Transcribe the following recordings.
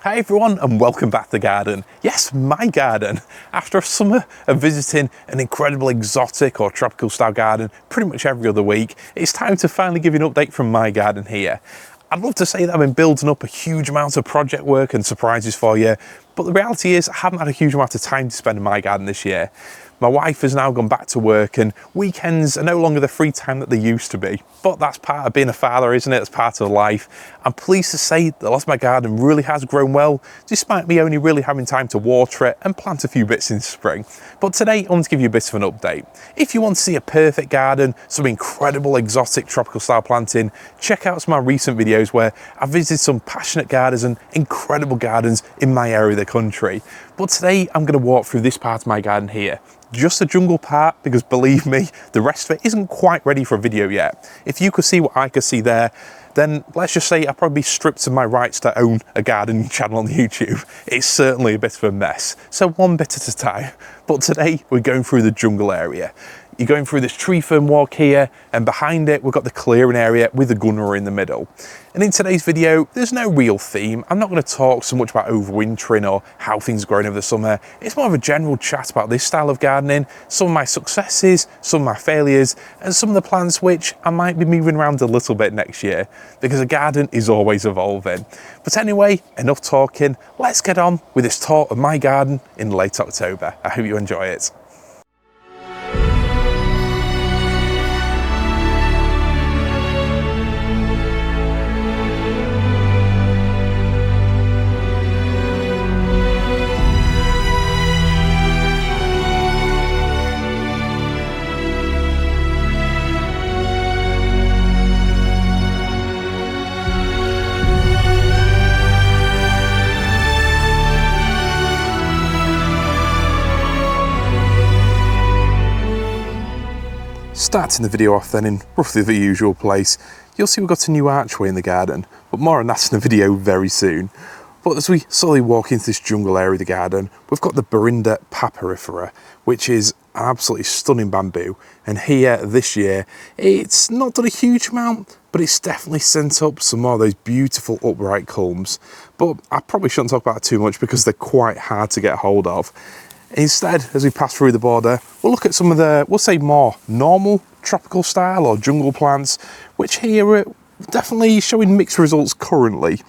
Hi everyone and welcome back to the garden. Yes, my garden. After a summer of visiting an incredible exotic or tropical style garden pretty much every other week, it's time to finally give you an update from my garden here. I'd love to say that I've been building up a huge amount of project work and surprises for you, but the reality is I haven't had a huge amount of time to spend in my garden this year. My wife has now gone back to work and weekends are no longer the free time that they used to be. But that's part of being a father, isn't it? It's part of life. I'm pleased to say that lots of my garden really has grown well, despite me only really having time to water it and plant a few bits in spring. But today I want to give you a bit of an update. If you want to see a perfect garden, some incredible exotic tropical style planting, check out some of my recent videos where I visited some passionate gardeners and incredible gardens in my area of the country. But today I'm going to walk through this part of my garden here. Just the jungle part, because believe me, the rest of it isn't quite ready for a video yet. If you could see what I could see there, then let's just say I'd probably be stripped of my rights to own a gardening channel on YouTube. It's certainly a bit of a mess, so one bit at a time. But today we're going through the jungle area. You're going through this tree fern walk here, and behind it we've got the clearing area with the Gunnera in the middle. And in today's video, there's no real theme. I'm not going to talk so much about overwintering or how things are growing over the summer. It's more of a general chat about this style of gardening, some of my successes, some of my failures, and some of the plants which I might be moving around a little bit next year, because a garden is always evolving. But anyway, enough talking. Let's get on with this tour of my garden in late October. I hope you enjoy it. Starting the video off then in roughly the usual place, you'll see we've got a new archway in the garden, but more on that in the video very soon. But as we slowly walk into this jungle area of the garden, we've got the Borinda papyrifer, which is an absolutely stunning bamboo. And here this year, it's not done a huge amount, but it's definitely sent up some more of those beautiful upright culms. But I probably shouldn't talk about it too much because they're quite hard to get hold of. Instead, as we pass through the border, we'll look at some of the, we'll say, more normal tropical style or jungle plants, which here are definitely showing mixed results currently.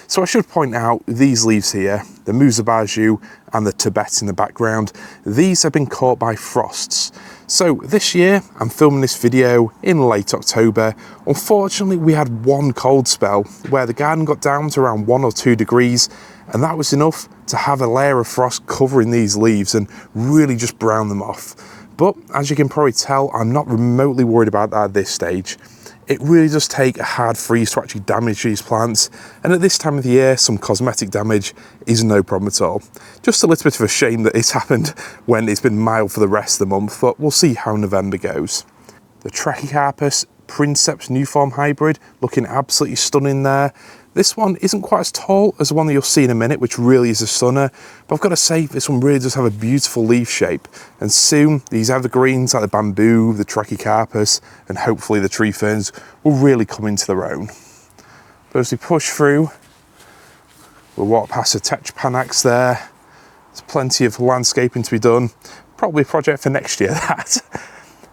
So I should point out these leaves here, the Musa basjoo and the Tibet in the background, these have been caught by frosts. So this year, I'm filming this video in late October. Unfortunately, we had one cold spell where the garden got down to around 1 or 2 degrees, and that was enough to have a layer of frost covering these leaves and really just brown them off. But as you can probably tell, I'm not remotely worried about that at this stage. It really does take a hard freeze to actually damage these plants, and at this time of the year, some cosmetic damage is no problem at all. Just a little bit of a shame that it's happened when it's been mild for the rest of the month, but we'll see how November goes. The Trachycarpus Princeps new form hybrid, looking absolutely stunning there. This one isn't quite as tall as the one that you'll see in a minute, which really is a stunner, but I've got to say this one really does have a beautiful leaf shape, and soon these evergreens like the bamboo, the Trachycarpus, and hopefully the tree ferns will really come into their own. But as we push through, we'll walk past the Techpanax there. There's plenty of landscaping to be done, probably a project for next year that.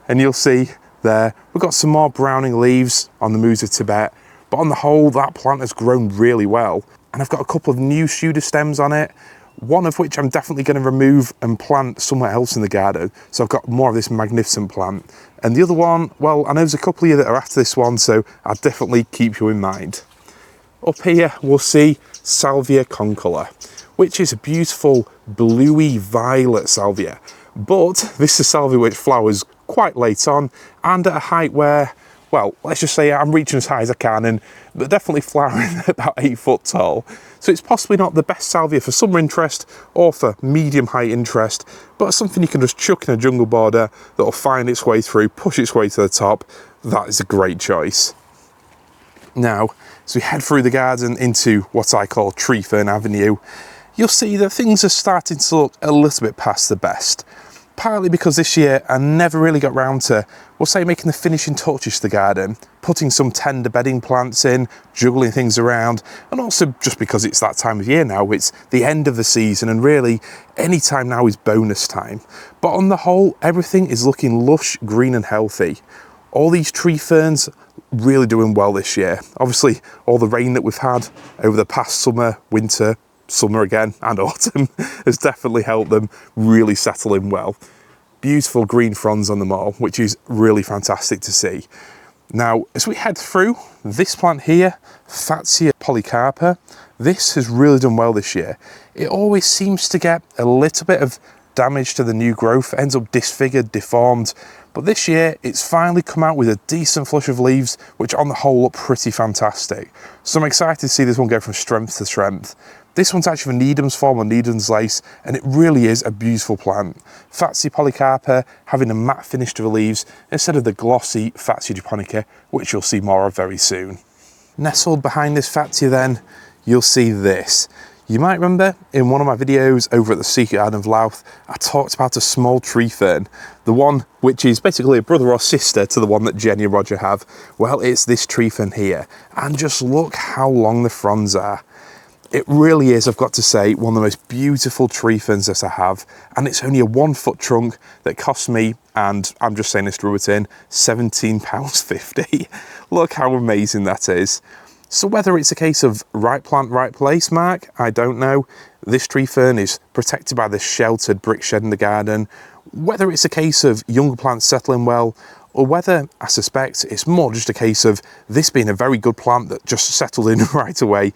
And you'll see there, we've got some more browning leaves on the Musa Tibet, but on the whole, that plant has grown really well. And I've got a couple of new pseudostems on it, one of which I'm definitely going to remove and plant somewhere else in the garden. So I've got more of this magnificent plant. And the other one, well, I know there's a couple of you that are after this one, so I'll definitely keep you in mind. Up here, we'll see Salvia concolor, which is a beautiful bluey violet salvia. But this is salvia which flowers quite late on and at a height where, well, let's just say I'm reaching as high as I can, and they're definitely flowering about 8 foot tall. So it's possibly not the best salvia for summer interest or for medium height interest, but something you can just chuck in a jungle border that'll find its way through, push its way to the top. That is a great choice. Now, as we head through the garden into what I call Tree Fern Avenue, you'll see that things are starting to look a little bit past the best. partly because this year I never really got round to, we'll say, making the finishing touches to the garden, putting some tender bedding plants in, juggling things around, and also just because it's that time of year now, it's the end of the season, and really any time now is bonus time. But on the whole, everything is looking lush, green and healthy. All these tree ferns really doing well this year. Obviously, all the rain that we've had over the past summer, winter, summer again, and autumn has definitely helped them really settle in well. Beautiful green fronds on them all, which is really fantastic to see. Now, as we head through, this plant here, Farfugium polycarpa, this has really done well this year. It always seems to get a little bit of damage to the new growth, ends up disfigured, deformed, but this year it's finally come out with a decent flush of leaves, which on the whole look pretty fantastic. So I'm excited to see this one go from strength to strength. This one's actually a Needham's form or Needham's lace, and it really is a beautiful plant. Farfugium polycarpa having a matte finish to the leaves instead of the glossy Farfugia japonica, which you'll see more of very soon. Nestled behind this Farfugia then, you'll see this. You might remember in one of my videos over at the Secret Garden of Louth, I talked about a small tree fern, the one which is basically a brother or sister to the one that Jenny and Roger have. Well, it's this tree fern here, and just look how long the fronds are. It really is, I've got to say, one of the most beautiful tree ferns that I have, and it's only a 1 foot trunk that cost me, and I'm just saying this to rub it in, £17.50. Look how amazing that is. So whether it's a case of right plant, right place, Mark, I don't know. This tree fern is protected by this sheltered brick shed in the garden. Whether it's a case of younger plants settling well, or whether, I suspect, it's more just a case of this being a very good plant that just settled in right away,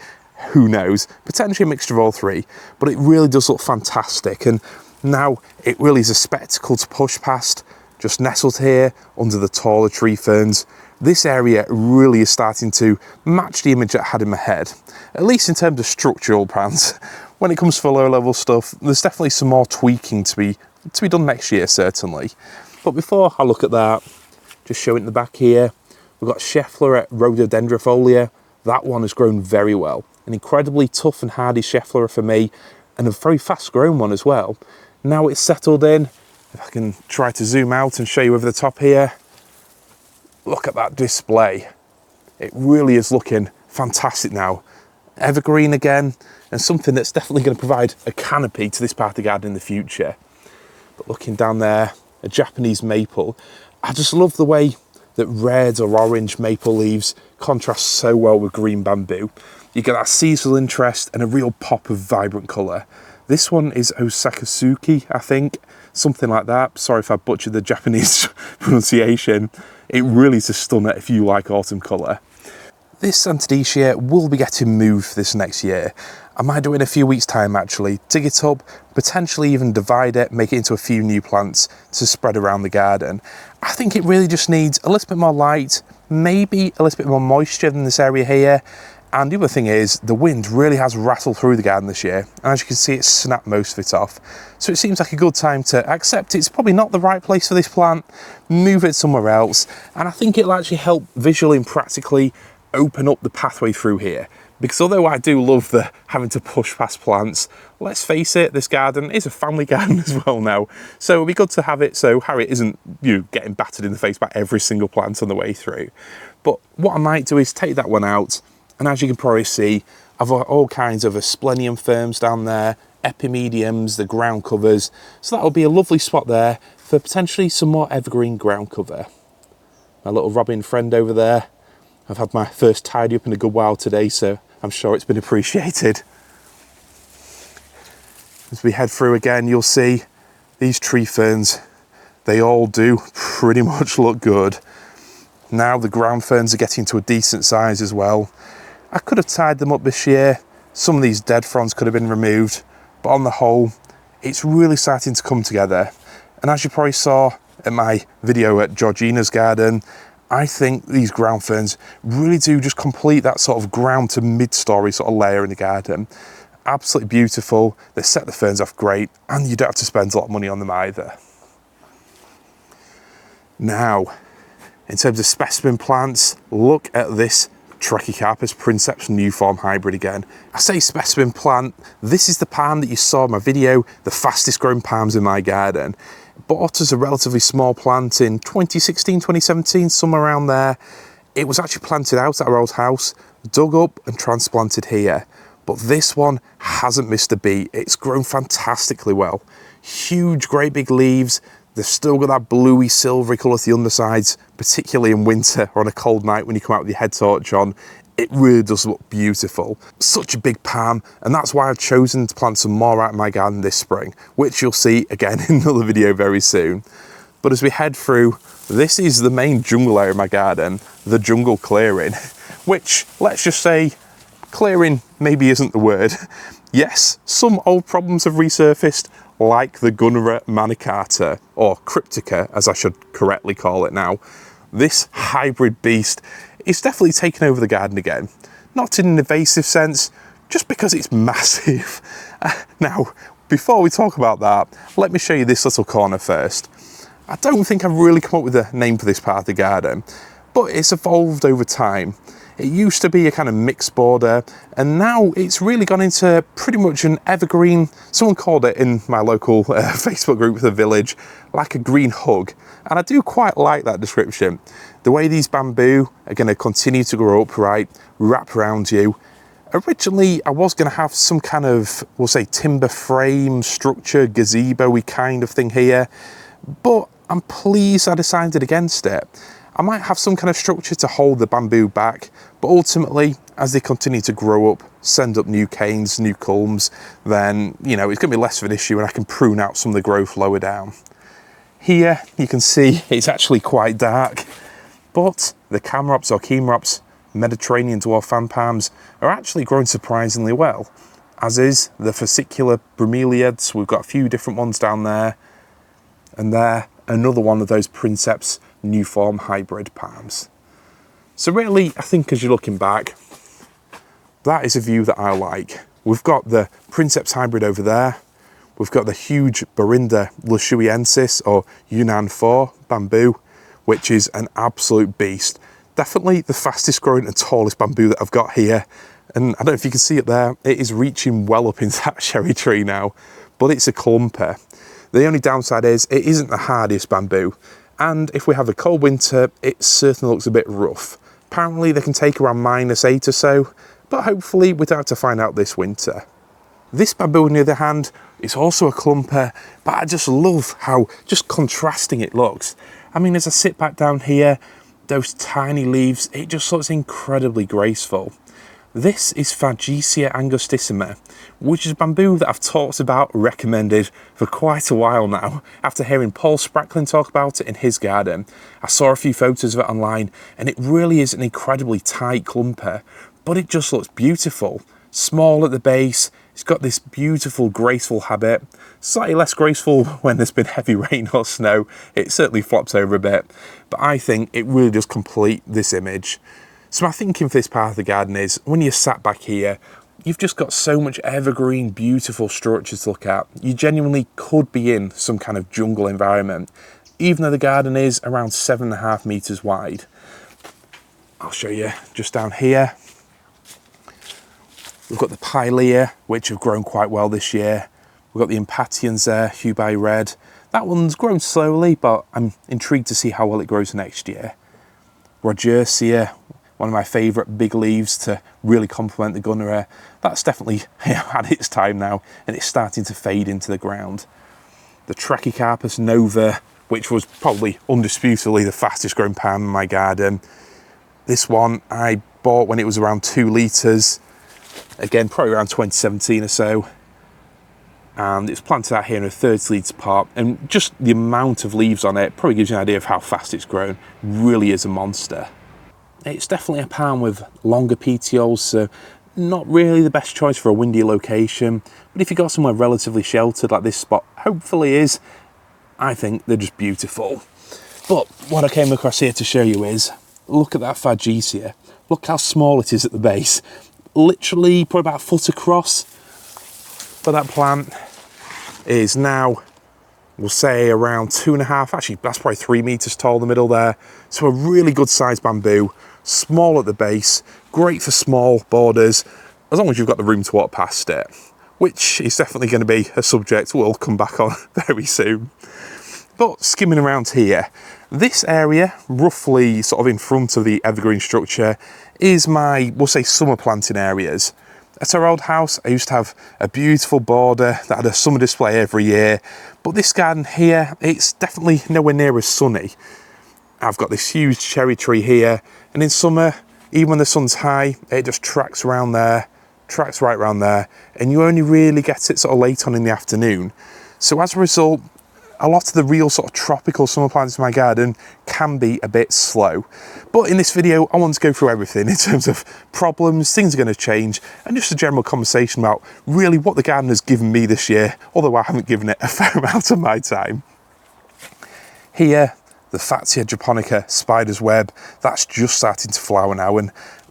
who knows? Potentially a mixture of all three, but it really does look fantastic. And now it really is a spectacle to push past, just nestled here under the taller tree ferns. This area really is starting to match the image that I had in my head, at least in terms of structural plants. When it comes to lower level stuff, there's definitely some more tweaking to be done next year, certainly. But before I look at that, just show it in the back here, we've got Schefflera rhododendrofolia. That one has grown very well. An incredibly tough and hardy Schefflera for me, and a very fast grown one as well. Now it's settled in, if I can try to zoom out and show you over the top here, look at that display. It really is looking fantastic now. Evergreen again, and something that's definitely going to provide a canopy to this part of the garden in the future. But looking down there, a Japanese maple. I just love the way that red or orange maple leaves contrast so well with green bamboo. You get that seasonal interest and a real pop of vibrant colour. This one is Osakasuki, I think, something like that. Sorry if I butchered the Japanese pronunciation. It really is a stunner if you like autumn colour. This Ensete will be getting moved this next year. I might do it in a few weeks' time actually, dig it up, potentially even divide it, make it into a few new plants to spread around the garden. I think it really just needs a little bit more light, maybe a little bit more moisture than this area here. And the other thing is, the wind really has rattled through the garden this year, and as you can see, it's snapped most of it off. So it seems like a good time to accept it's probably not the right place for this plant, move it somewhere else, and I think it'll actually help visually and practically open up the pathway through here. Because although I do love the having to push past plants, let's face it, this garden is a family garden as well now. So it'd be good to have it so Harriet isn't, getting battered in the face by every single plant on the way through. But what I might do is take that one out, and as you can probably see, I've got all kinds of asplenium ferns down there, epimediums, the ground covers. So that'll be a lovely spot there for potentially some more evergreen ground cover. My little robin friend over there. I've had my first tidy up in a good while today, so I'm sure it's been appreciated. As we head through again, you'll see these tree ferns, they all do pretty much look good. Now the ground ferns are getting to a decent size as well. I could have tied them up this year. Some of these dead fronds could have been removed, but on the whole, it's really starting to come together. And as you probably saw in my video at Georgina's garden, I think these ground ferns really do just complete that sort of ground to mid-story sort of layer in the garden. Absolutely beautiful. They set the ferns off great, and you don't have to spend a lot of money on them either. Now, in terms of specimen plants, look at this Trachycarpus Princeps new form hybrid again. I say specimen plant, this is the palm that you saw in my video, the fastest growing palms in my garden. Bought as a relatively small plant in 2016, 2017, somewhere around there. It was actually planted out at our old house, dug up and transplanted here. But this one hasn't missed a beat. It's grown fantastically well. Huge, great big leaves. They've still got that bluey, silvery colour to the undersides, particularly in winter or on a cold night when you come out with your head torch on. It really does look beautiful. Such a big palm, and that's why I've chosen to plant some more out in my garden this spring, which you'll see again in another video very soon. But as we head through, this is the main jungle area of my garden, the jungle clearing, which, let's just say, clearing maybe isn't the word. Yes, some old problems have resurfaced, like the Gunnera manicata, or cryptica, as I should correctly call it now. This hybrid beast is definitely taken over the garden again. Not in an invasive sense, just because it's massive. Now, before we talk about that, let me show you this little corner first. I don't think I've really come up with a name for this part of the garden, but it's evolved over time. It used to be a kind of mixed border, and now it's really gone into pretty much an evergreen. Someone called it in my local Facebook group, The Village, like a green hug. And I do quite like that description. The way these bamboo are going to continue to grow upright, wrap around you. Originally, I was going to have some kind of, we'll say, timber frame structure, gazebo-y kind of thing here, but I'm pleased I decided against it. I might have some kind of structure to hold the bamboo back, but ultimately, as they continue to grow up, send up new canes, new culms, then, you know, it's going to be less of an issue and I can prune out some of the growth lower down. Here, you can see it's actually quite dark, but the Camerops or Chemerops, Mediterranean dwarf fan palms, are actually growing surprisingly well, as is the fascicular bromeliads. We've got a few different ones down there, and there, another one of those Princeps new form hybrid palms. So really, I think as you're looking back, that is a view that I like. We've got the Princeps hybrid over there. We've got the huge Borinda lushuiensis or Yunnan 4 bamboo, which is an absolute beast. Definitely the fastest growing and tallest bamboo that I've got here. And I don't know if you can see it there, it is reaching well up into that cherry tree now, but it's a clumper. The only downside is it isn't the hardiest bamboo. And if we have a cold winter, it certainly looks a bit rough. Apparently they can take around -8 or so, but hopefully we don't have to find out this winter. This bamboo, on the other hand, is also a clumper, but I just love how just contrasting it looks. I mean, as I sit back down here, those tiny leaves, it just looks incredibly graceful. This is Fargesia angustissima, which is a bamboo that I've talked about, recommended for quite a while now. After hearing Paul Spracklin talk about it in his garden, I saw a few photos of it online, and it really is an incredibly tight clumper, but it just looks beautiful. Small at the base, it's got this beautiful, graceful habit. Slightly less graceful when there's been heavy rain or snow. It certainly flops over a bit, but I think it really does complete this image. So my thinking for this part of the garden is, when you're sat back here, you've just got so much evergreen, beautiful structures to look at. You genuinely could be in some kind of jungle environment, even though the garden is around 7.5 meters wide. I'll show you just down here. We've got the pilea, which have grown quite well this year. We've got the impatiens there, Hubei red. That one's grown slowly, but I'm intrigued to see how well it grows next year. Fargesia, one of my favourite big leaves to really complement the Gunnera. That's definitely had its time now, and it's starting to fade into the ground. The Trachycarpus nova, which was probably undisputedly the fastest growing palm in my garden. This one I bought when it was around 2 litres. Again, probably around 2017 or so. And it's planted out here in a 30 litre pot, and just the amount of leaves on it probably gives you an idea of how fast it's grown. It really is a monster. It's definitely a palm with longer petioles, so not really the best choice for a windy location, but if you've got somewhere relatively sheltered like this spot hopefully is, I think they're just beautiful. But what I came across here to show you is, look at that Fargesia. Look how small it is at the base. Literally probably about a foot across. But that plant is now, we'll say around 2.5, actually that's probably 3 meters tall in the middle there. So a really good sized bamboo, small at the base, great for small borders, as long as you've got the room to walk past it, which is definitely going to be a subject we'll come back on very soon. But skimming around here, this area, roughly sort of in front of the evergreen structure, is my, we'll say, summer planting areas. At our old house, I used to have a beautiful border that had a summer display every year, but this garden here, it's definitely nowhere near as sunny. I've got this huge cherry tree here, and in summer, even when the sun's high, it just tracks around there, tracks right around there, and you only really get it sort of late on in the afternoon. So as a result, a lot of the real sort of tropical summer plants in my garden can be a bit slow. But in this video, I want to go through everything in terms of problems, things are going to change, and just a general conversation about really what the garden has given me this year, although I haven't given it a fair amount of my time. Here, the Fatsia japonica spider's web, that's just starting to flower now, and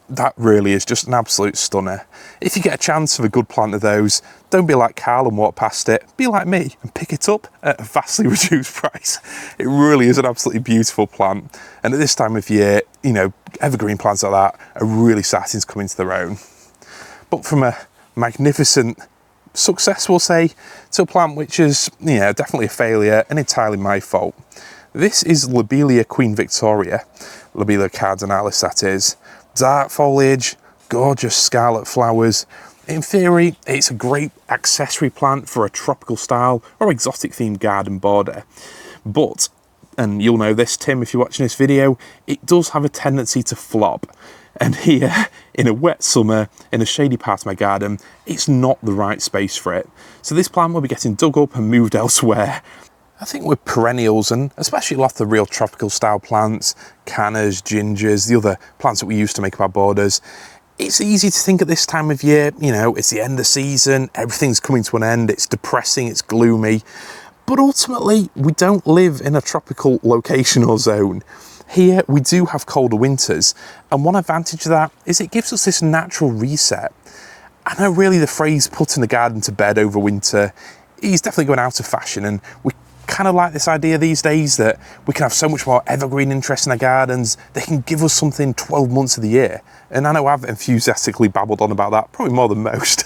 that really is just an absolute stunner. If you get a chance of a good plant of those, don't be like Carl and walk past it, be like me and pick it up at a vastly reduced price. It really is an absolutely beautiful plant, and at this time of year, you know, evergreen plants like that are really starting to come into their own. But from a magnificent success, we'll say, to a plant which is, you know, definitely a failure and entirely my fault. This is Lobelia Queen Victoria, Lobelia cardinalis that is. Dark foliage, gorgeous scarlet flowers. In theory, it's a great accessory plant for a tropical style or exotic themed garden border. But, and you'll know this, Tim, if you're watching this video, it does have a tendency to flop. And here, in a wet summer, in a shady part of my garden, it's not the right space for it. So this plant will be getting dug up and moved elsewhere. I think with perennials, and especially a lot of the real tropical style plants, cannas, gingers, the other plants that we use to make up our borders, it's easy to think at this time of year, you know, it's the end of season, everything's coming to an end, it's depressing, it's gloomy. But ultimately, we don't live in a tropical location or zone. Here, we do have colder winters, and one advantage of that is it gives us this natural reset. I know really the phrase putting the garden to bed over winter is definitely going out of fashion, and we kind of like this idea these days that we can have so much more evergreen interest in our gardens. They can give us something 12 months of the year. And I know I've enthusiastically babbled on about that, probably more than most.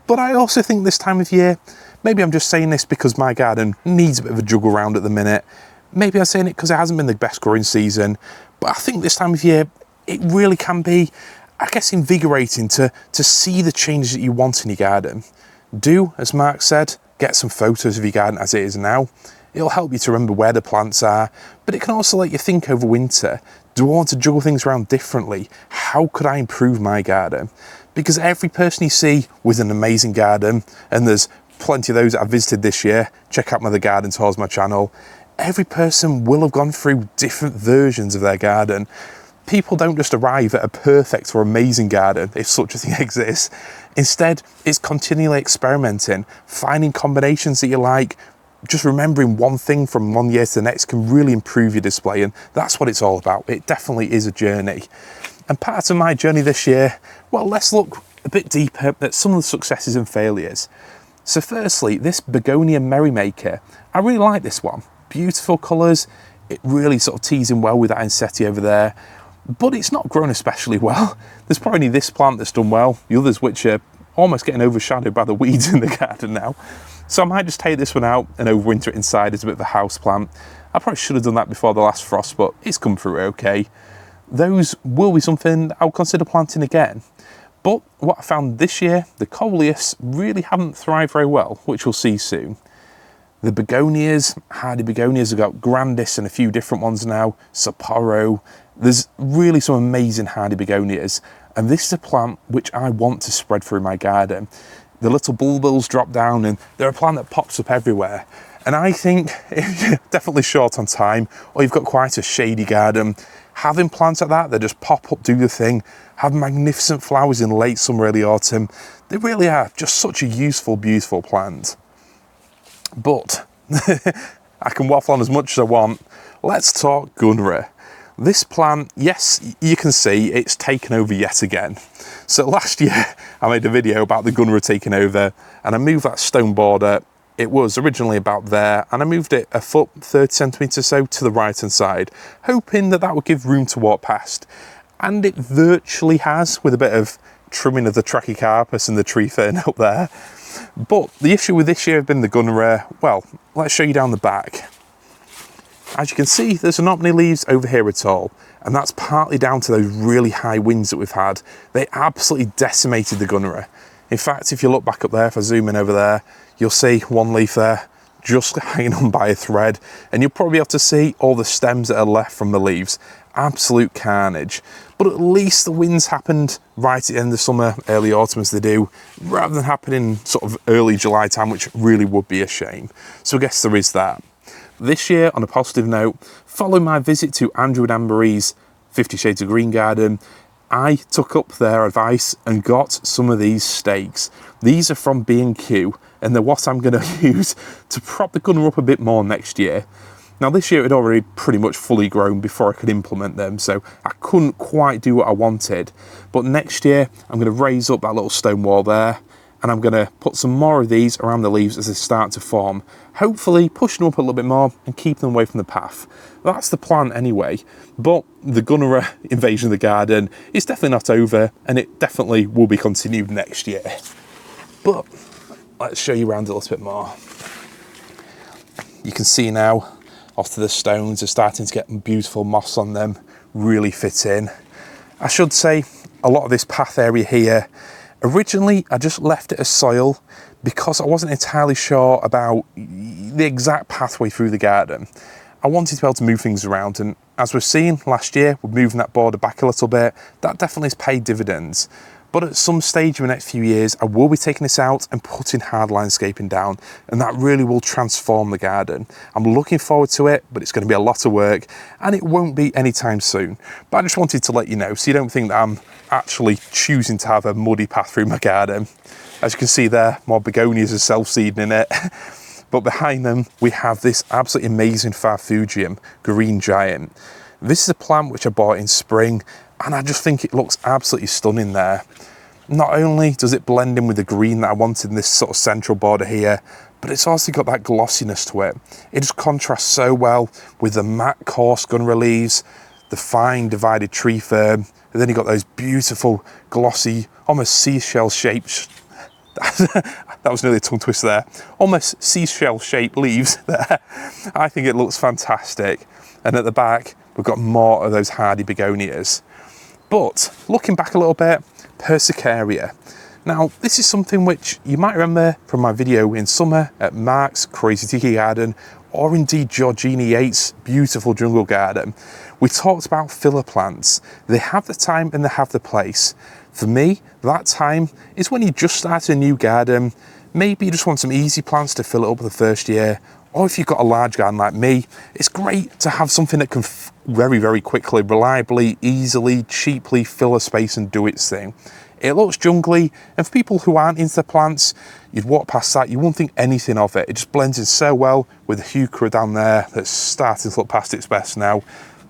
But I also think this time of year, maybe I'm just saying this because my garden needs a bit of a juggle round at the minute. Maybe I'm saying it because it hasn't been the best growing season. But I think this time of year, it really can be, I guess, invigorating to see the changes that you want in your garden. Do, as Mark said, get some photos of your garden as it is now. It'll help you to remember where the plants are, but it can also let you think over winter. Do I want to juggle things around differently? How could I improve my garden? Because every person you see with an amazing garden, and there's plenty of those that I've visited this year, check out my other garden tours on my channel, every person will have gone through different versions of their garden. People don't just arrive at a perfect or amazing garden, if such a thing exists. Instead, it's continually experimenting, finding combinations that you like. Just remembering one thing from one year to the next can really improve your display, and that's what it's all about. It definitely is a journey. And part of my journey this year, well, let's look a bit deeper at some of the successes and failures. So firstly, this begonia merrymaker, I really like this one. Beautiful colours, it really sort of tees in well with that Ensete over there, but it's not grown especially well. There's probably only this plant that's done well, the others which are almost getting overshadowed by the weeds in the garden now. So I might just take this one out and overwinter it inside as a bit of a house plant. I probably should have done that before the last frost, but it's come through okay. Those will be something I'll consider planting again. But what I found this year, the coleus really haven't thrived very well, which we'll see soon. The begonias, hardy begonias, have got grandis and a few different ones now, Sapporo. There's really some amazing hardy begonias, and this is a plant which I want to spread through my garden. The little bulbils drop down and they're a plant that pops up everywhere. And I think if you're definitely short on time, or you've got quite a shady garden, having plants like that just pop up, do the thing, have magnificent flowers in late summer, early autumn, they really are just such a useful, beautiful plant. But I can waffle on as much as I want. Let's talk Gunnera. This plant, yes, you can see it's taken over yet again. So last year I made a video about the Gunnera taking over, and I moved that stone border. It was originally about there, and I moved it a foot, 30 centimetres or so to the right hand side, hoping that that would give room to walk past. And it virtually has, with a bit of trimming of the Trachycarpus and the tree fern up there. But the issue with this year has been the Gunnera. Well, let's show you down the back. As you can see, there's not many leaves over here at all, and that's partly down to those really high winds that we've had. They absolutely decimated the Gunnera. In fact, if you look back up there, if I zoom in over there, you'll see one leaf there just hanging on by a thread, and you'll probably be able to see all the stems that are left from the leaves. Absolute carnage. But at least the winds happened right at the end of summer, early autumn as they do, rather than happening sort of early July time, which really would be a shame. So I guess there is that. This year, on a positive note, following my visit to Andrew and Anne-Marie's 50 Shades of Green garden, I took up their advice and got some of these stakes. These are from B&Q, and they're what I'm going to use to prop the Gunnera up a bit more next year. Now this year it had already pretty much fully grown before I could implement them, so I couldn't quite do what I wanted. But next year I'm going to raise up that little stone wall there, and I'm going to put some more of these around the leaves as they start to form, hopefully pushing them up a little bit more and keeping them away from the path. That's the plan anyway, but the Gunnera invasion of the garden is definitely not over, and it definitely will be continued next year. But let's show you around a little bit more. You can see now off to the stones are starting to get beautiful moss on them, really fit in. I should say a lot of this path area here, originally I just left it as soil because I wasn't entirely sure about the exact pathway through the garden. I wanted to be able to move things around, and as we've seen last year, we're moving that border back a little bit. That definitely has paid dividends. But at some stage in the next few years, I will be taking this out and putting hard landscaping down, and that really will transform the garden. I'm looking forward to it, but it's going to be a lot of work, and it won't be anytime soon. But I just wanted to let you know, so you don't think that I'm actually choosing to have a muddy path through my garden. As you can see there, more begonias are self-seeding in it. But behind them, we have this absolutely amazing Farfugium Green Giant. This is a plant which I bought in spring, and I just think it looks absolutely stunning there. Not only does it blend in with the green that I wanted in this sort of central border here, but it's also got that glossiness to it. It just contrasts so well with the matte coarse Gunnera leaves, the fine divided tree fern, and then you've got those beautiful glossy, almost seashell shaped, that was nearly a tongue twister there, almost seashell shaped leaves there. I think it looks fantastic. And at the back, we've got more of those hardy begonias. But looking back a little bit, Persicaria. Now, this is something which you might remember from my video in summer at Mark's Crazy Tiki Garden, or indeed Georgina Yates' beautiful jungle garden. We talked about filler plants. They have the time and they have the place. For me, that time is when you just started a new garden. Maybe you just want some easy plants to fill it up the first year, or if you've got a large garden like me, it's great to have something that can very, very quickly, reliably, easily, cheaply fill a space and do its thing. It looks jungly, and for people who aren't into the plants, you'd walk past that, you wouldn't think anything of it. It just blends in so well with the heuchera down there that's starting to look past its best now.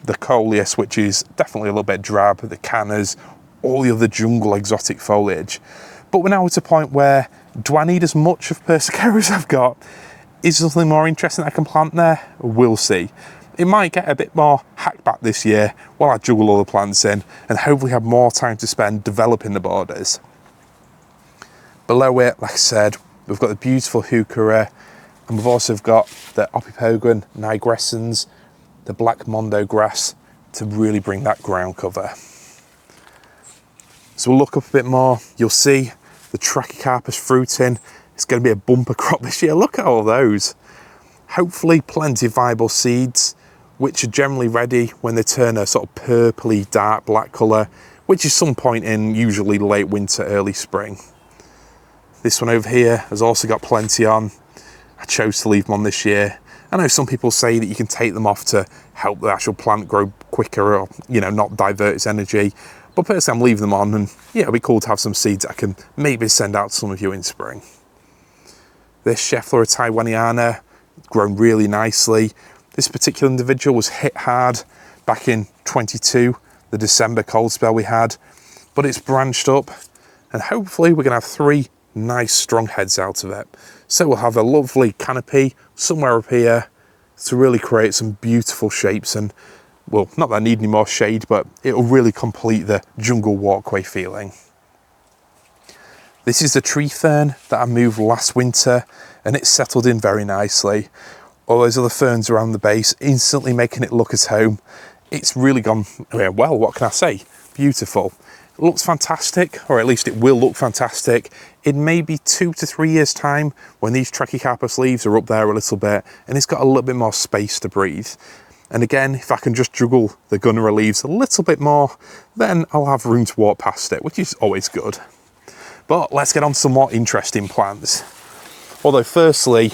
The coleus, which is definitely a little bit drab, the cannas, all the other jungle exotic foliage. But we're now at a point where, do I need as much of Persicaria as I've got? Is there something more interesting I can plant there? We'll see. It might get a bit more hacked back this year while I juggle all the plants in and hopefully have more time to spend developing the borders. Below it, like I said, we've got the beautiful heuchera, and we've also got the Opipogon nigrescens, the black mondo grass to really bring that ground cover. So we'll look up a bit more, you'll see the Trachycarpus fruiting. It's going to be a bumper crop this year. Look at all those. Hopefully plenty of viable seeds, which are generally ready when they turn a sort of purpley dark black colour, which is some point in usually late winter, early spring. This one over here has also got plenty on. I chose to leave them on this year. I know some people say that you can take them off to help the actual plant grow quicker, or, you know, not divert its energy. But personally, I'm leaving them on, and yeah, it'd be cool to have some seeds I can maybe send out to some of you in spring. This Schefflera taiwaniana, grown really nicely. This particular individual was hit hard back in 22, the December cold spell we had, but it's branched up, and hopefully we're gonna have 3 nice strong heads out of it. So we'll have a lovely canopy somewhere up here to really create some beautiful shapes, and well, not that I need any more shade, but it'll really complete the jungle walkway feeling. This is the tree fern that I moved last winter, and it's settled in very nicely. all those other ferns around the base, instantly making it look as home. It's really gone, well, what can I say? Beautiful. It looks fantastic, or at least it will look fantastic in maybe 2 to 3 years time when these Trachycarpus leaves are up there a little bit and it's got a little bit more space to breathe. And again, if I can just juggle the Gunnera leaves a little bit more, then I'll have room to walk past it, which is always good. But let's get on to some more interesting plants. Although firstly,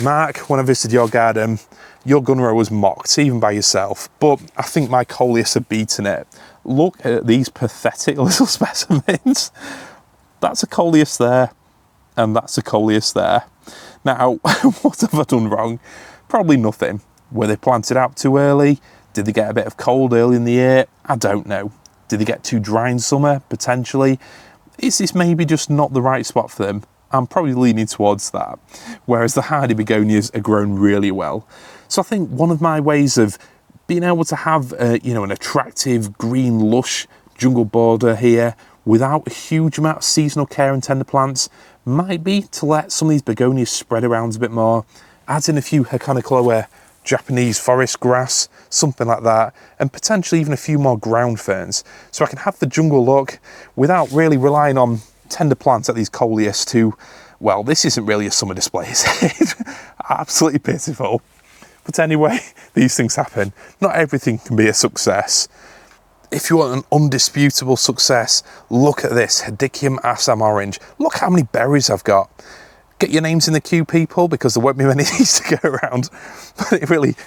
Mark, when I visited your garden, your Gunnera was mocked, even by yourself, but I think my coleus had beaten it. Look at these pathetic little specimens. That's a coleus there, and that's a coleus there. Now, what have I done wrong? Probably nothing. Were they planted out too early? Did they get a bit of cold early in the year? I don't know. Did they get too dry in summer? Potentially. Is this maybe just not the right spot for them? I'm probably leaning towards that. Whereas the hardy begonias are grown really well. So I think one of my ways of being able to have an attractive green lush jungle border here without a huge amount of seasonal care and tender plants might be to let some of these begonias spread around a bit more, add in a few Heconocloa Japanese forest grass, something like that, and potentially even a few more ground ferns, so I can have the jungle look without really relying on tender plants like these coleus to, well, this isn't really a summer display, is it? Absolutely pitiful. But anyway, these things happen. Not everything can be a success. If you want an undisputable success, look at this Hedychium Assam orange. Look how many berries I've got. Get your names in the queue, people, because there won't be many of these to go around. But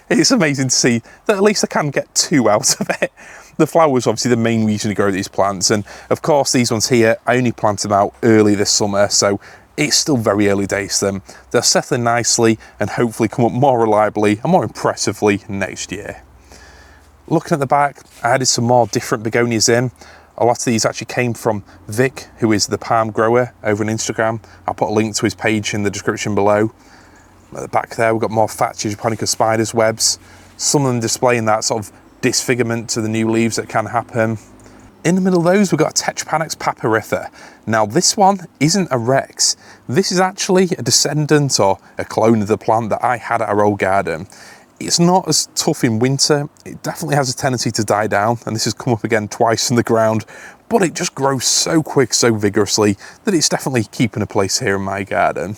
it's amazing to see that at least I can get 2 out of it. The flowers, obviously, the main reason to grow these plants. And of course, these ones here, I only planted them out early this summer, so it's still very early days to them. They're settling nicely and hopefully come up more reliably and more impressively next year. Looking at the back, I added some more different begonias in. A lot of these actually came from Vic, who is the palm grower over on Instagram. I'll put a link to his page in the description below. At the back there, we've got more Fatsia japonica spiders webs. Some of them displaying that sort of disfigurement to the new leaves that can happen. In the middle of those, we've got a Tetrapanax papyrifer. Now, this one isn't a Rex. This is actually a descendant or a clone of the plant that I had at our old garden. It's not as tough in winter. It definitely has a tendency to die down, and this has come up again twice from the ground, but it just grows so quick, so vigorously, that it's definitely keeping a place here in my garden.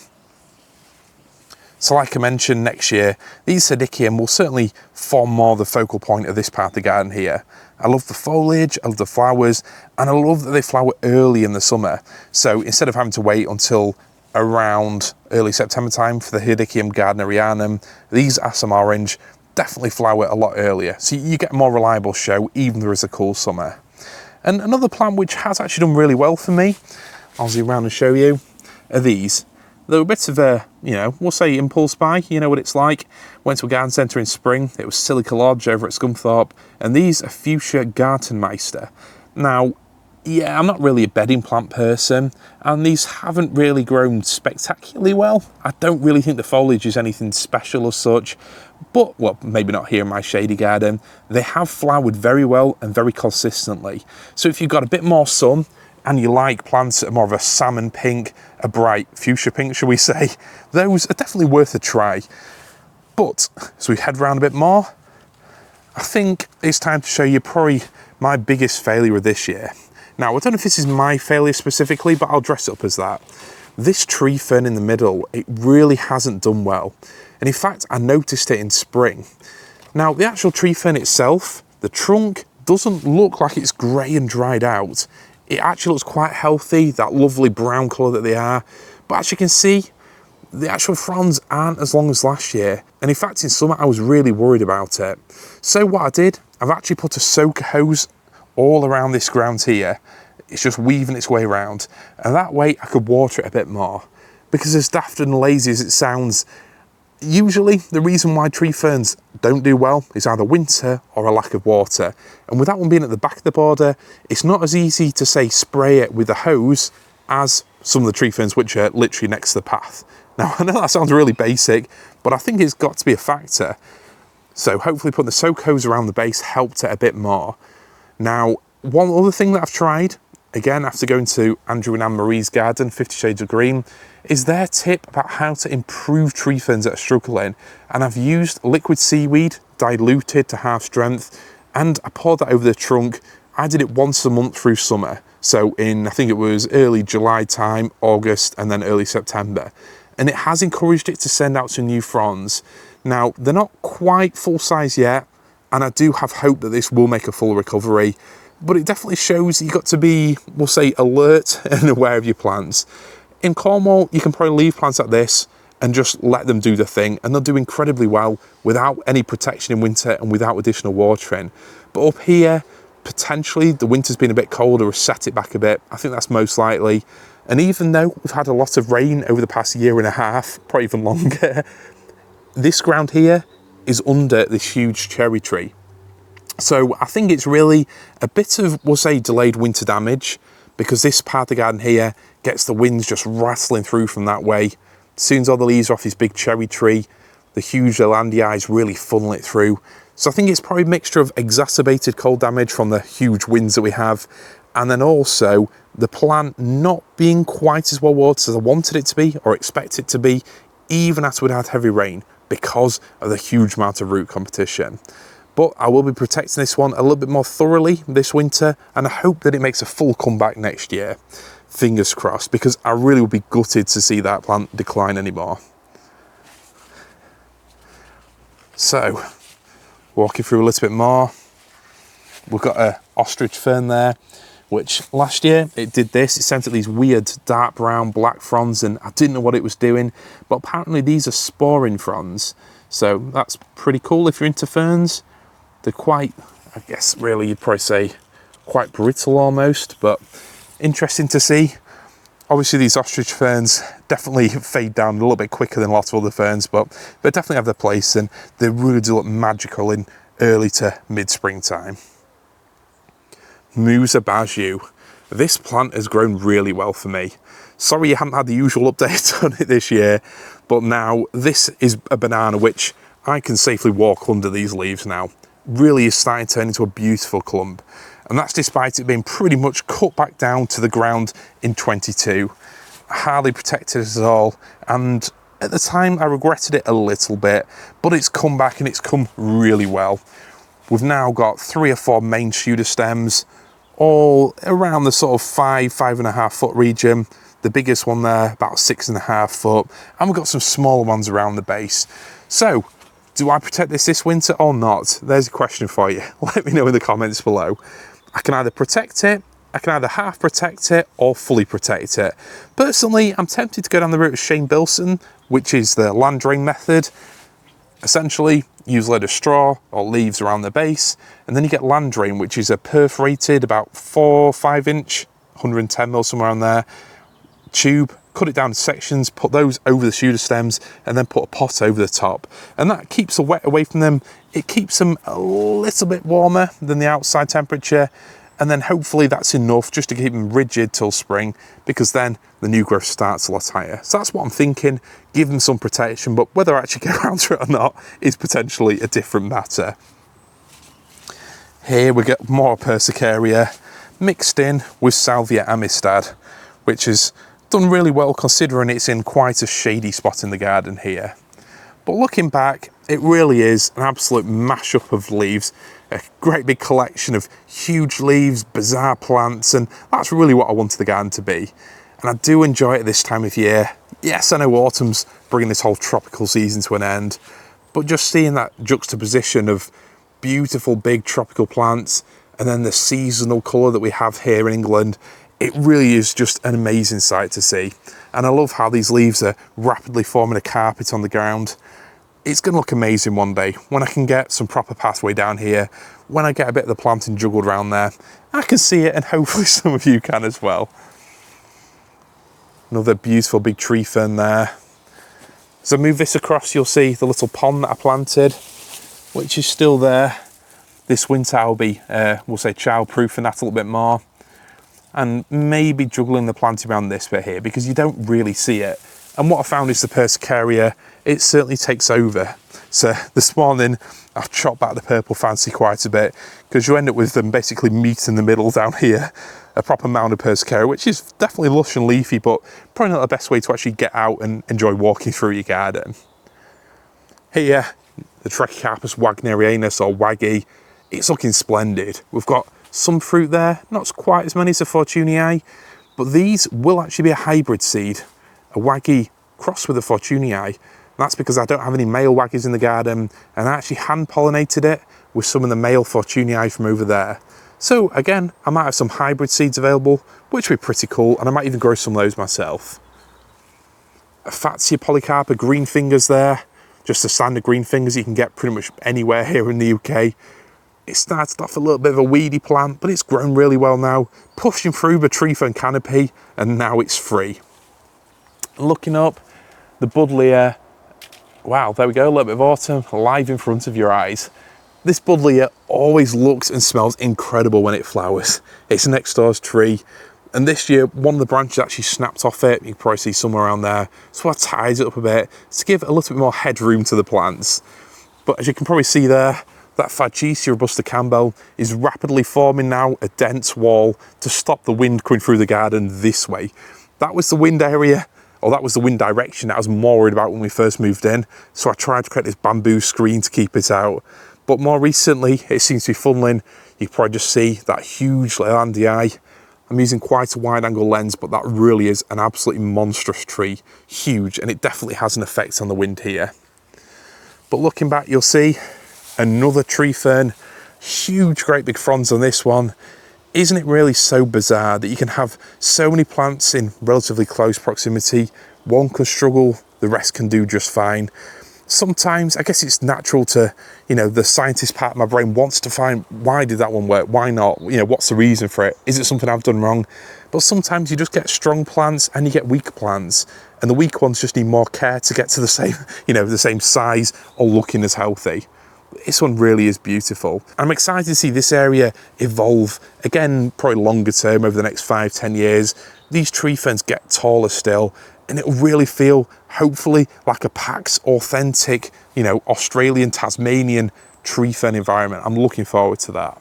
So like I mentioned, next year, these Hedychium will certainly form more the focal point of this part of the garden here. I love the foliage, I love the flowers, and I love that they flower early in the summer. So instead of having to wait until around early September time for the Hedychium gardnerianum, these Assam orange definitely flower a lot earlier. So you get a more reliable show, even though there is a cool summer. And another plant which has actually done really well for me, I'll zoom around and show you, are these. They were a bit of a, we'll say impulse buy, you know what it's like. Went to a garden centre in spring, it was Silica Lodge over at Scunthorpe, and these are Fuchsia Gartenmeister. Now, yeah, I'm not really a bedding plant person, and these haven't really grown spectacularly well. I don't really think the foliage is anything special as such, but, well, maybe not here in my shady garden. They have flowered very well and very consistently. So if you've got a bit more sun, and you like plants that are more of a salmon pink, a bright fuchsia pink, shall we say, those are definitely worth a try. But, as we head around a bit more, I think it's time to show you probably my biggest failure of this year. Now, I don't know if this is my failure specifically, but I'll dress it up as that. This tree fern in the middle, it really hasn't done well. And in fact, I noticed it in spring. Now, the actual tree fern itself, the trunk doesn't look like it's grey and dried out. It actually looks quite healthy, that lovely brown colour that they are. But as you can see, the actual fronds aren't as long as last year. And in fact, in summer, I was really worried about it. So what I did, I've actually put a soaker hose all around this ground here. It's just weaving its way around. And that way I could water it a bit more. Because as daft and lazy as it sounds, usually the reason why tree ferns don't do well is either winter or a lack of water. And with that one being at the back of the border, it's not as easy to say spray it with a hose as some of the tree ferns which are literally next to the path. Now, I know that sounds really basic, but I think it's got to be a factor. So hopefully putting the soak hose around the base helped it a bit more. Now, one other thing that I've tried, again, after going to Andrew and Anne-Marie's garden, 50 Shades of Green, is their tip about how to improve tree ferns that are struggling. And I've used liquid seaweed, diluted to half strength, and I poured that over the trunk. I did it once a month through summer. So in, I think it was early July time, August, and then early September. And it has encouraged it to send out some new fronds. Now, they're not quite full size yet, and I do have hope that this will make a full recovery, but it definitely shows that you've got to be, we'll say, alert and aware of your plants. In Cornwall, you can probably leave plants like this and just let them do the thing, and they'll do incredibly well without any protection in winter and without additional watering. But up here, potentially the winter's been a bit colder, or set it back a bit. I think that's most likely. And even though we've had a lot of rain over the past year and a half, probably even longer, this ground here is under this huge cherry tree. So I think it's really a bit of, we'll say, delayed winter damage, because this part of the garden here gets the winds just rattling through from that way. As soon as all the leaves are off this big cherry tree, the huge Elandii really funnel it through. So I think it's probably a mixture of exacerbated cold damage from the huge winds that we have, and then also the plant not being quite as well watered as I wanted it to be or expect it to be, even after we'd had heavy rain, because of the huge amount of root competition. But I will be protecting this one a little bit more thoroughly this winter, and I hope that it makes a full comeback next year. Fingers crossed, because I really would be gutted to see that plant decline anymore. So, walking through a little bit more, we've got a ostrich fern there, which last year it did this. It sent out these weird dark brown black fronds, and I didn't know what it was doing, but apparently these are sporing fronds. So that's pretty cool if you're into ferns. They're quite, I guess really you'd probably say, quite brittle almost, but interesting to see. Obviously these ostrich ferns definitely fade down a little bit quicker than a lot of other ferns, but they definitely have their place, and they really do look magical in early to mid-springtime. Musa basjoo. This plant has grown really well for me. Sorry you haven't had the usual update on it this year, but now this is a banana which I can safely walk under these leaves now. Really is starting to turn into a beautiful clump. And that's despite it being pretty much cut back down to the ground in 22. Hardly protected at all, and at the time I regretted it a little bit, but it's come back and it's come really well. We've now got 3 or 4 main shooter stems, all around the sort of 5.5 foot region. The biggest one there, about 6.5 foot, and we've got some smaller ones around the base. So, do I protect this winter or not? There's a question for you. Let me know in the comments below. I can either protect it, I can either half protect it or fully protect it. Personally, I'm tempted to go down the route of Shane Bilson, which is the land drain method. Essentially, use a load of straw or leaves around the base, and then you get land drain, which is a perforated about 4 or 5 inch, 110 mil, somewhere around there, tube, cut it down to sections, put those over the shooter stems, and then put a pot over the top. And that keeps the wet away from them. It keeps them a little bit warmer than the outside temperature, and then hopefully that's enough just to keep them rigid till spring, because then the new growth starts a lot higher. So that's what I'm thinking, give them some protection, but whether I actually get around to it or not is potentially a different matter. Here we get more Persicaria mixed in with Salvia amistad, which is done really well considering it's in quite a shady spot in the garden here. But looking back, it really is an absolute mashup of leaves, a great big collection of huge leaves, bizarre plants, and that's really what I wanted the garden to be. And I do enjoy it this time of year. Yes, I know autumn's bringing this whole tropical season to an end, but just seeing that juxtaposition of beautiful big tropical plants and then the seasonal colour that we have here in England, it really is just an amazing sight to see. And I love how these leaves are rapidly forming a carpet on the ground. It's going to look amazing one day when I can get some proper pathway down here, when I get a bit of the planting juggled around there. I can see it, and hopefully some of you can as well. Another beautiful big tree fern there. As I move this across, you'll see the little pond that I planted, which is still there. This winter I'll be, we'll say, child-proofing that a little bit more, and maybe juggling the planting around this bit here, because you don't really see it. And what I found is the Persicaria, it certainly takes over. So this morning I've chopped back the purple fancy quite a bit, because you end up with them basically meet in the middle down here. a proper mound of Persicaria, which is definitely lush and leafy, but probably not the best way to actually get out and enjoy walking through your garden. Here, the Trachycarpus wagnerianus, or waggy, it's looking splendid. We've got some fruit there, not quite as many as the Fortunii, but these will actually be a hybrid seed, a waggy crossed with a Fortunii. That's because I don't have any male waggies in the garden, and I actually hand pollinated it with some of the male Fortunii from over there. So again, I might have some hybrid seeds available, which would be pretty cool, and I might even grow some of those myself. A Fatsia polycarpa green fingers there, just the standard green fingers you can get pretty much anywhere here in the UK. It started off a little bit of a weedy plant, but it's grown really well now, pushing through the tree fern canopy, and now it's free. Looking up, the buddleia, wow, there we go, a little bit of autumn live in front of your eyes. This buddleia always looks and smells incredible when it flowers. It's next door's tree, and this year one of the branches actually snapped off it. You can probably see somewhere around there, so I tied it up a bit to give a little bit more headroom to the plants. But as you can probably see there, that Fargesia robusta Campbell is rapidly forming now a dense wall to stop the wind coming through the garden this way. That was the wind area, or that was the wind direction that I was more worried about when we first moved in. So I tried to create this bamboo screen to keep it out. But more recently, it seems to be funneling. You can probably just see that huge Lelandii. I'm using quite a wide angle lens, but that really is an absolutely monstrous tree. Huge, and it definitely has an effect on the wind here. But looking back, you'll see another tree fern, huge, great big fronds on this one. Isn't it really so bizarre that you can have so many plants in relatively close proximity? One can struggle, the rest can do just fine. Sometimes, I guess it's natural to, you know, the scientist part of my brain wants to find, why did that one work? Why not? You know, what's the reason for it? Is it something I've done wrong? But sometimes you just get strong plants and you get weak plants, and the weak ones just need more care to get to the same, you know, the same size or looking as healthy. This one really is beautiful. I'm excited to see this area evolve, again, probably longer term over the next 5-10 years. These tree ferns get taller still, and it'll really feel, hopefully, like a Pax authentic, you know, Australian, Tasmanian tree fern environment. I'm looking forward to that.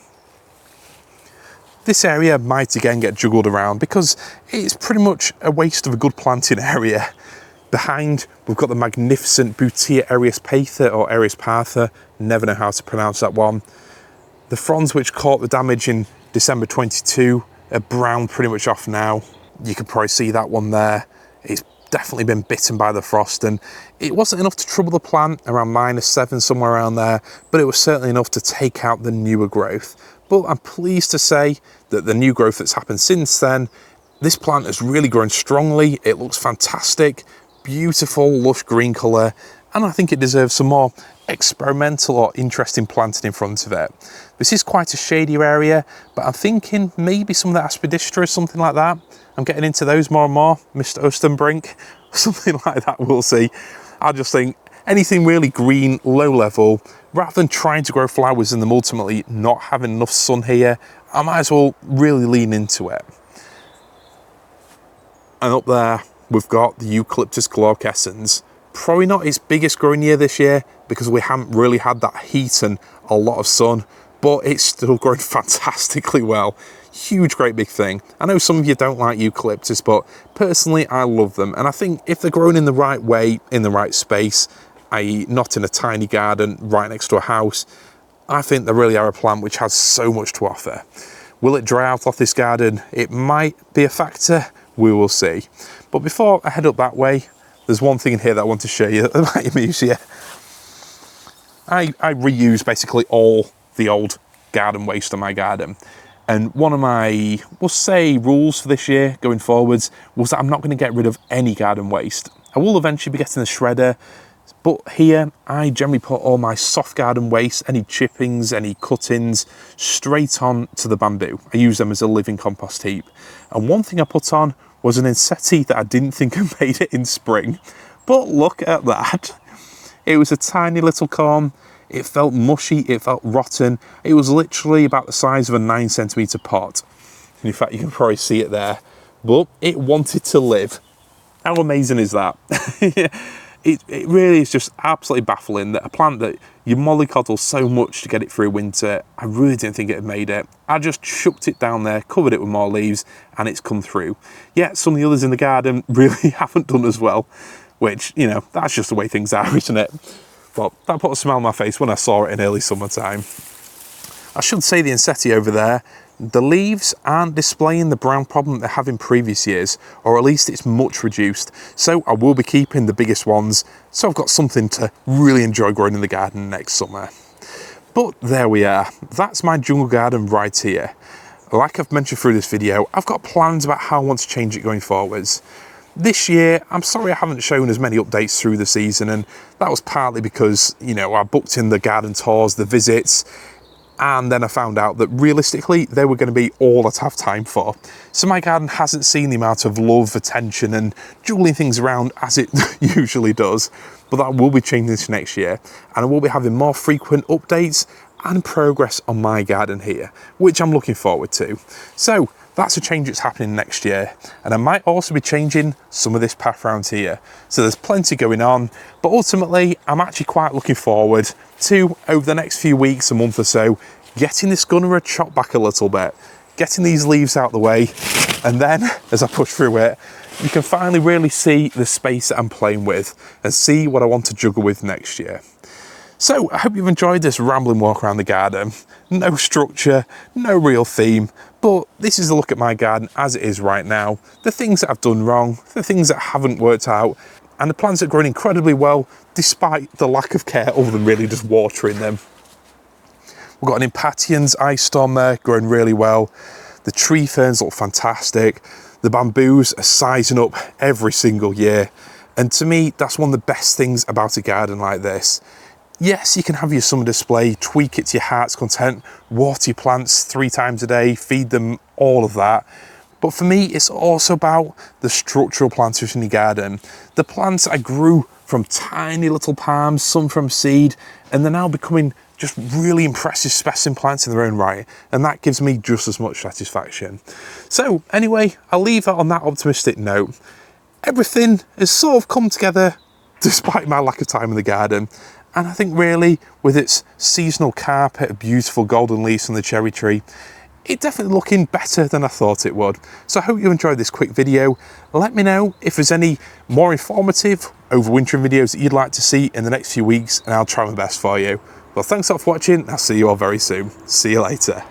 This area might again get juggled around because it's pretty much a waste of a good planting area. Behind, we've got the magnificent Butea Eriuspatha, or Eriuspatha, never know how to pronounce that one. The fronds which caught the damage in December 22 are brown pretty much off now. You can probably see that one there. It's definitely been bitten by the frost, and it wasn't enough to trouble the plant, around -7, somewhere around there, but it was certainly enough to take out the newer growth. But I'm pleased to say that the new growth that's happened since then, this plant has really grown strongly. It looks fantastic. Beautiful lush green colour, and I think it deserves some more experimental or interesting planting in front of it. This is quite a shadier area, but I'm thinking maybe some of the aspidistra or something like that. I'm getting into those more and more, Mr. Ostenbrink, something like that, we'll see. I just think anything really green, low level, rather than trying to grow flowers and them ultimately not having enough sun here, I might as well really lean into it. And up there, we've got the Eucalyptus glaucescens. Probably not its biggest growing year this year because we haven't really had that heat and a lot of sun, but it's still growing fantastically well. Huge, great big thing. I know some of you don't like eucalyptus, but personally I love them. And I think if they're grown in the right way, in the right space, i.e. not in a tiny garden right next to a house, I think they really are a plant which has so much to offer. Will it dry out off this garden? It might be a factor, we will see. But before I head up that way, there's one thing in here that I want to show you that might amuse you. I reuse basically all the old garden waste in my garden. And one of my, we'll say, rules for this year going forwards was that I'm not going to get rid of any garden waste. I will eventually be getting a shredder, but here I generally put all my soft garden waste, any chippings, any cuttings, straight on to the bamboo. I use them as a living compost heap. And one thing I put on was an Ensete that I didn't think I made it in spring. But look at that. It was a tiny little corm. It felt mushy, it felt rotten. It was literally about the size of a 9cm pot. And in fact, you can probably see it there. But it wanted to live. How amazing is that? it really is just absolutely baffling that a plant that you mollycoddle so much to get it through winter, I really didn't think it had made it. I just chucked it down there, covered it with more leaves, and it's come through. Yet some of the others in the garden really haven't done as well, which, you know, that's just the way things are, isn't it? But that put a smile on my face when I saw it in early summertime. I should say the Ensete over there, the leaves aren't displaying the brown problem they have in previous years, or at least it's much reduced. So I will be keeping the biggest ones, so I've got something to really enjoy growing in the garden next summer. But there we are, that's my jungle garden right here. Like I've mentioned through this video, I've got plans about how I want to change it going forwards. This year, I'm sorry I haven't shown as many updates through the season, and that was partly because, you know, I booked in the garden tours, the visits, and then I found out that realistically they were going to be all I'd have time for. So my garden hasn't seen the amount of love, attention and juggling things around as it usually does, but that will be changing this next year, and I will be having more frequent updates and progress on my garden here, which I'm looking forward to. So that's a change that's happening next year, and I might also be changing some of this path around here. So there's plenty going on, but ultimately I'm actually quite looking forward to, over the next few weeks, a month or so, getting this Gunnera chopped back a little bit, getting these leaves out the way, and then as I push through it, you can finally really see the space that I'm playing with and see what I want to juggle with next year. So I hope you've enjoyed this rambling walk around the garden. No structure, no real theme, but this is a look at my garden as it is right now. The things that I've done wrong, the things that haven't worked out, and the plants that are growing incredibly well despite the lack of care other than really just watering them. We've got an Impatiens ice storm there growing really well. The tree ferns look fantastic. The bamboos are sizing up every single year. And to me, that's one of the best things about a garden like this. Yes, you can have your summer display, tweak it to your heart's content, water your plants 3 times a day, feed them, all of that. But for me, it's also about the structural plants in your garden. The plants I grew from tiny little palms, some from seed, and they're now becoming just really impressive specimen plants in their own right. And that gives me just as much satisfaction. So anyway, I'll leave that on that optimistic note. Everything has sort of come together despite my lack of time in the garden. And I think really, with its seasonal carpet of beautiful golden leaves on the cherry tree, it's definitely looking better than I thought it would. So I hope you enjoyed this quick video. Let me know if there's any more informative overwintering videos that you'd like to see in the next few weeks, and I'll try my best for you. Well, thanks a lot for watching, and I'll see you all very soon. See you later.